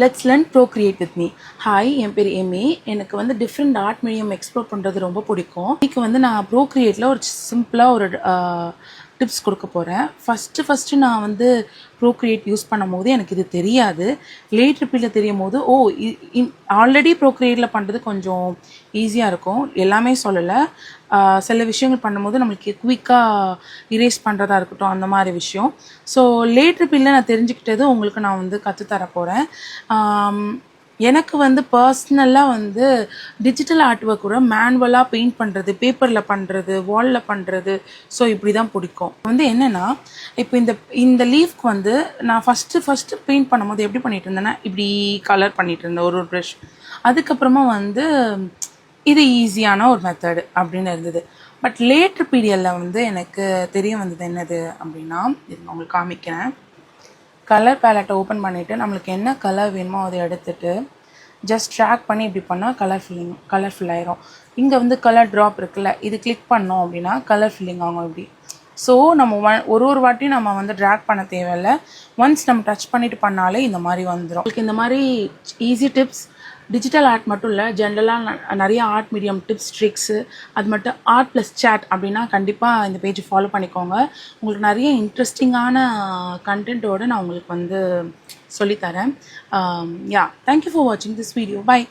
Let's learn procreate with me. Hi, என் பேர் Amy. எனக்கு வந்து டிஃப்ரெண்ட் ஆர்ட் மீடியம் எக்ஸ்ப்ளோர் பண்ணுறது ரொம்ப பிடிக்கும். இன்றைக்கி வந்து நான் ப்ரோக்ரியேட்டில் ஒரு சிம்பிளாக ஒரு டிப்ஸ் கொடுக்க போகிறேன். ஃபஸ்ட்டு நான் வந்து ப்ரோக்ரியேட் யூஸ் பண்ணும் போது எனக்கு இது தெரியாது. லேட் பீரியடில் தெரியும் போது ஆல்ரெடி ப்ரோக்ரியேட்டில் பண்ணுறது கொஞ்சம் ஈஸியாக இருக்கும். எல்லாமே சொல்லலை, சில விஷயங்கள் பண்ணும்போது நம்மளுக்கு குயிக்காக இரேஸ் பண்ணுறதா இருக்கட்டும், அந்த மாதிரி விஷயம். ஸோ லேட் பீரியடில் நான் தெரிஞ்சுக்கிட்டது உங்களுக்கு நான் வந்து கற்றுத்தர போகிறேன். எனக்கு வந்து பர்சனலாக வந்து டிஜிட்டல் ஆர்ட் ஒர்க் கூட மேனுவலாக பெயிண்ட் பண்ணுறது, பேப்பரில் பண்ணுறது, வாலில் பண்ணுறது, ஸோ இப்படி தான் பிடிக்கும். வந்து என்னென்னா, இப்போ இந்த லீஃப்க்கு வந்து நான் ஃபஸ்ட்டு பெயிண்ட் பண்ணும்போது எப்படி பண்ணிகிட்டு இருந்தேன்னா, இப்படி கலர் பண்ணிகிட்டு இருந்தேன் ஒரு ப்ரஷ். அதுக்கப்புறமா வந்து இது ஈஸியான ஒரு மெத்தடு அப்படின்னு இருந்தது. பட் லேட்டர் பீரியடில் வந்து எனக்கு தெரிய வந்தது என்னது அப்படின்னா, இது நான் உங்களுக்கு காமிக்கிறேன். கலர் பேலட்டை ஓப்பன் பண்ணிவிட்டு நம்மளுக்கு என்ன கலர் வேணுமோ அதை எடுத்துகிட்டு ஜஸ்ட் ட்ராக் பண்ணி இப்படி பண்ணால் கலர் ஃபில் ஆயிரும். இங்கே வந்து கலர் ட்ராப் இருக்குல்ல, இது கிளிக் பண்ணோம் அப்படின்னா கலர் ஃபில்லிங் ஆகும் இப்படி. ஸோ நம்ம ஒரு வாட்டியும் நம்ம வந்து ட்ராக் பண்ண தேவையில்லை. ஒன்ஸ் நம்ம டச் பண்ணிவிட்டு பண்ணாலே இந்த மாதிரி வந்துடும். உங்களுக்கு இந்த மாதிரி ஈஸி டிப்ஸ், டிஜிட்டல் ஆர்ட் மட்டும் இல்லை, ஜென்ரலாக நிறைய ஆர்ட் மீடியம் டிப்ஸ், ட்ரிக்ஸு, அது மட்டும் ஆர்ட் ப்ளஸ் சேட் அப்படின்னா கண்டிப்பாக இந்த பேஜை ஃபாலோ பண்ணிக்கோங்க. உங்களுக்கு நிறைய இன்ட்ரெஸ்டிங்கான கண்டென்ட்டோடு நான் உங்களுக்கு வந்து சொல்லித்தரேன். தேங்க்யூ ஃபார் வாட்சிங் திஸ் வீடியோ. பை.